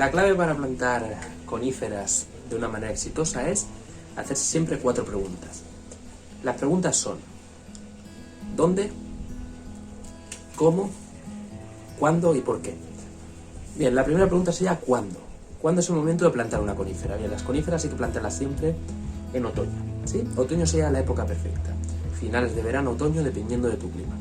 La clave para plantar coníferas de una manera exitosa es hacerse siempre 4 preguntas. Las preguntas son: ¿dónde? ¿Cómo? ¿Cuándo? ¿Y por qué? Bien, la primera pregunta sería ¿cuándo? ¿Cuándo es el momento de plantar una conífera? Bien, las coníferas hay que plantarlas siempre en otoño, ¿sí? Otoño sería la época perfecta. Finales de verano, otoño, dependiendo de tu clima.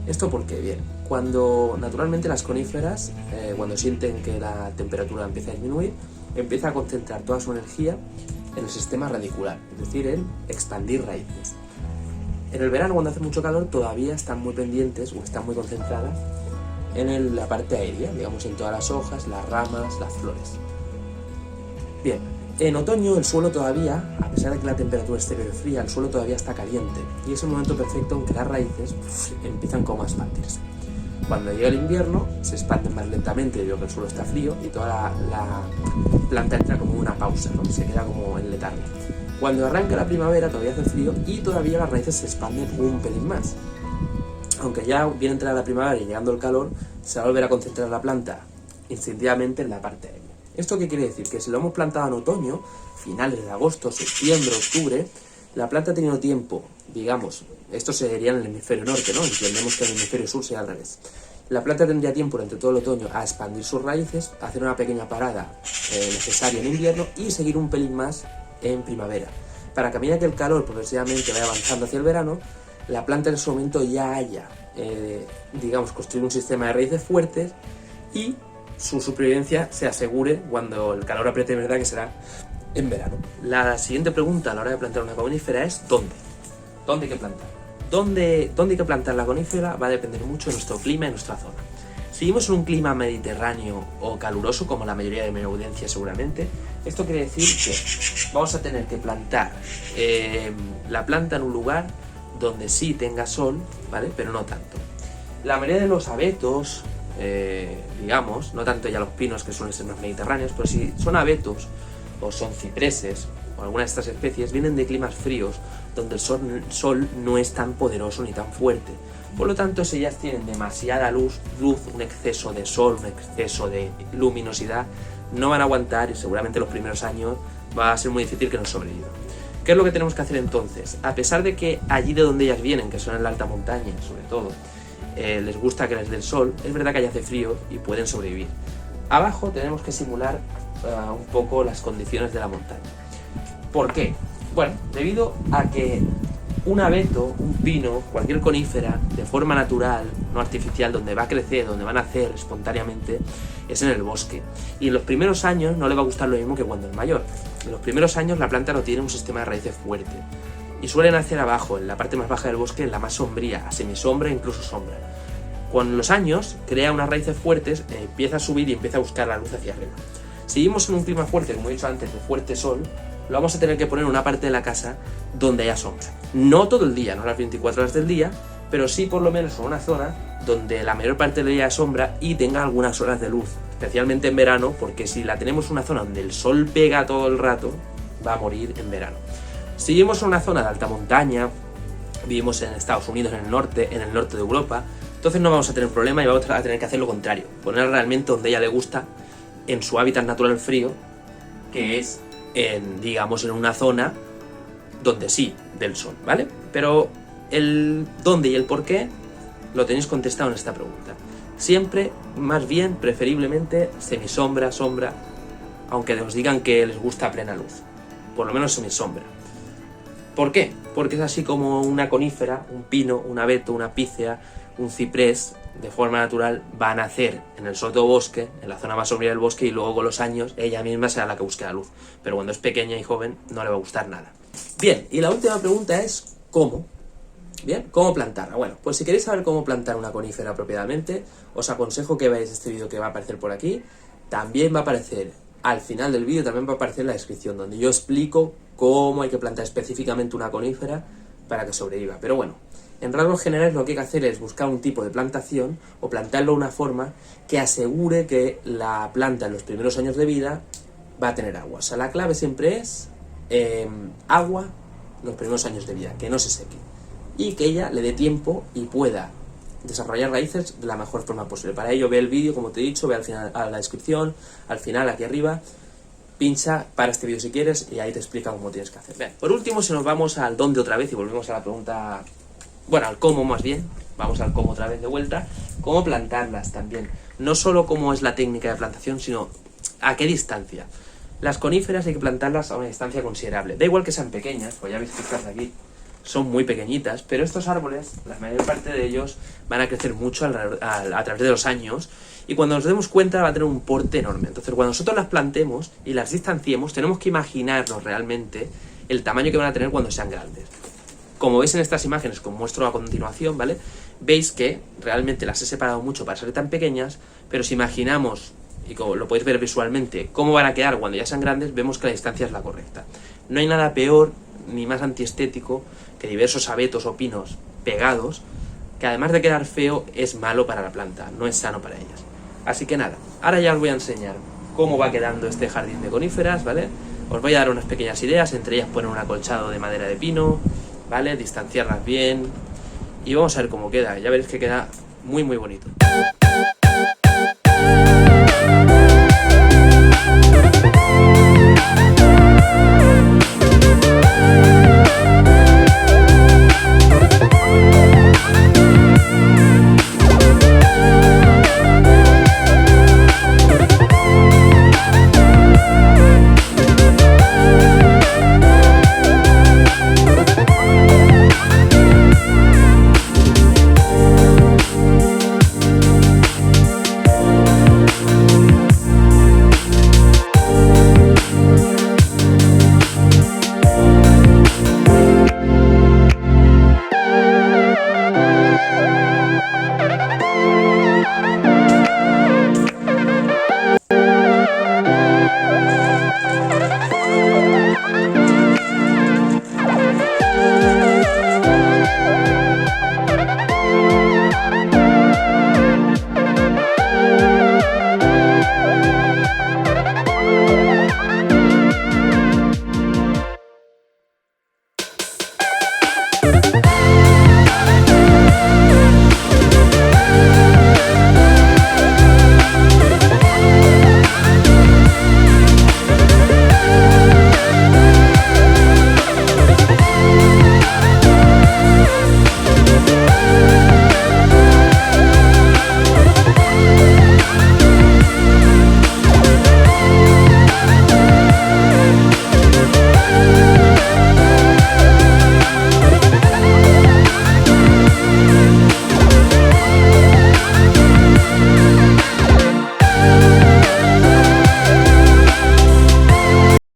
¿Esto por qué? Bien, cuando naturalmente las coníferas, cuando sienten que la temperatura empieza a disminuir, empieza a concentrar toda su energía en el sistema radicular, es decir, en expandir raíces. En el verano, cuando hace mucho calor, todavía están muy pendientes o están muy concentradas en la parte aérea, digamos en todas las hojas, las ramas, las flores. Bien, en otoño el suelo todavía, a pesar de que la temperatura exterior es fría, el suelo todavía está caliente y es el momento perfecto en que las raíces empiezan como a expandirse. Cuando llega el invierno se expanden más lentamente debido a que el suelo está frío y toda la planta entra como en una pausa, ¿no? Se queda como en letargo. Cuando arranca la primavera todavía hace frío y todavía las raíces se expanden un pelín más. Aunque ya viene a entrar la primavera y llegando el calor, se va a volver a concentrar la planta instintivamente en la parte aérea. ¿Esto qué quiere decir? Que si lo hemos plantado en otoño, finales de agosto, septiembre, octubre, la planta ha tenido tiempo, digamos, esto sería en el hemisferio norte, ¿no? Entendemos que en el hemisferio sur sería al revés. La planta tendría tiempo durante todo el otoño a expandir sus raíces, hacer una pequeña parada necesaria en invierno y seguir un pelín más en primavera. Para que a medida que el calor progresivamente vaya avanzando hacia el verano, la planta en ese momento ya haya, digamos, construido un sistema de raíces fuertes y su supervivencia se asegure cuando el calor apriete, verdad que será en verano. La siguiente pregunta a la hora de plantar una conífera es ¿dónde? ¿Dónde hay que plantar? ¿Dónde hay que plantar la conífera? Va a depender mucho de nuestro clima y nuestra zona. Si vivimos en un clima mediterráneo o caluroso, como la mayoría de mi audiencia seguramente, esto quiere decir que vamos a tener que plantar la planta en un lugar donde sí tenga sol, ¿vale? Pero no tanto. La mayoría de los abetos, digamos, no tanto ya los pinos que suelen ser más mediterráneos, pero si son abetos o son cipreses o alguna de estas especies, vienen de climas fríos donde el sol no es tan poderoso ni tan fuerte. Por lo tanto, si ellas tienen demasiada luz, un exceso de sol, un exceso de luminosidad, no van a aguantar y seguramente los primeros años va a ser muy difícil que nos sobrevivan. ¿Qué es lo que tenemos que hacer entonces? A pesar de que allí de donde ellas vienen, que son en la alta montaña sobre todo, les gusta que les dé el sol, es verdad que allá hace frío y pueden sobrevivir. Abajo tenemos que simular un poco las condiciones de la montaña. ¿Por qué? Bueno, debido a que un abeto, un pino, cualquier conífera, de forma natural, no artificial, donde va a crecer, donde va a nacer espontáneamente, es en el bosque. Y en los primeros años no le va a gustar lo mismo que cuando es mayor. En los primeros años la planta no tiene un sistema de raíces fuerte. Y suele nacer abajo, en la parte más baja del bosque, en la más sombría, a semisombra e incluso sombra. Con los años crea unas raíces fuertes, empieza a subir y empieza a buscar la luz hacia arriba. Si vivimos en un clima fuerte, como he dicho antes, de fuerte sol, lo vamos a tener que poner en una parte de la casa donde haya sombra. No todo el día, no las 24 horas del día, pero sí por lo menos en una zona donde la mayor parte del día haya sombra y tenga algunas horas de luz, especialmente en verano, porque si la tenemos en una zona donde el sol pega todo el rato, va a morir en verano. Si vivimos en una zona de alta montaña, vivimos en Estados Unidos, en el norte de Europa, entonces no vamos a tener problema y vamos a tener que hacer lo contrario, poner realmente donde a ella le gusta, en su hábitat natural frío, que es digamos en una zona donde sí del sol, ¿vale? Pero el dónde y el por qué lo tenéis contestado en esta pregunta. Siempre, más bien, preferiblemente semisombra, sombra, aunque os digan que les gusta plena luz, por lo menos semisombra. ¿Por qué? Porque es así como una conífera, un pino, un abeto, una pícea, un ciprés, de forma natural va a nacer en el sotobosque, en la zona más sombría del bosque, y luego con los años ella misma será la que busque la luz. Pero cuando es pequeña y joven no le va a gustar nada. Bien, y la última pregunta es ¿cómo? Bien, ¿cómo plantarla? Bueno, pues si queréis saber cómo plantar una conífera apropiadamente, os aconsejo que veáis este vídeo que va a aparecer por aquí. También va a aparecer al final del vídeo, también va a aparecer en la descripción, donde yo explico cómo hay que plantar específicamente una conífera para que sobreviva. Pero bueno, en rasgos generales lo que hay que hacer es buscar un tipo de plantación o plantarlo de una forma que asegure que la planta en los primeros años de vida va a tener agua. O sea, la clave siempre es agua en los primeros años de vida, que no se seque. Y que ella le dé tiempo y pueda desarrollar raíces de la mejor forma posible. Para ello ve el vídeo, como te he dicho, ve al final a la descripción, al final aquí arriba, pincha para este vídeo si quieres y ahí te explica cómo tienes que hacer. Bien, por último, si nos vamos al dónde otra vez y volvemos a la pregunta, bueno, al cómo más bien, vamos al cómo otra vez de vuelta, cómo plantarlas también. No solo cómo es la técnica de plantación, sino a qué distancia. Las coníferas hay que plantarlas a una distancia considerable. Da igual que sean pequeñas, pues ya veis que estas de aquí son muy pequeñitas, pero estos árboles, la mayor parte de ellos, van a crecer mucho a través de los años y cuando nos demos cuenta va a tener un porte enorme. Entonces cuando nosotros las plantemos y las distanciemos, tenemos que imaginarnos realmente el tamaño que van a tener cuando sean grandes. Como veis en estas imágenes que os muestro a continuación, ¿vale? Veis que realmente las he separado mucho para ser tan pequeñas, pero si imaginamos, y como lo podéis ver visualmente, cómo van a quedar cuando ya sean grandes, vemos que la distancia es la correcta. No hay nada peor ni más antiestético que diversos abetos o pinos pegados, que además de quedar feo, es malo para la planta, no es sano para ellas. Así que nada, ahora ya os voy a enseñar cómo va quedando este jardín de coníferas, ¿vale? Os voy a dar unas pequeñas ideas, entre ellas poner un acolchado de madera de pino, ¿vale? Distanciarlas bien y vamos a ver cómo queda, ya veréis que queda muy muy bonito.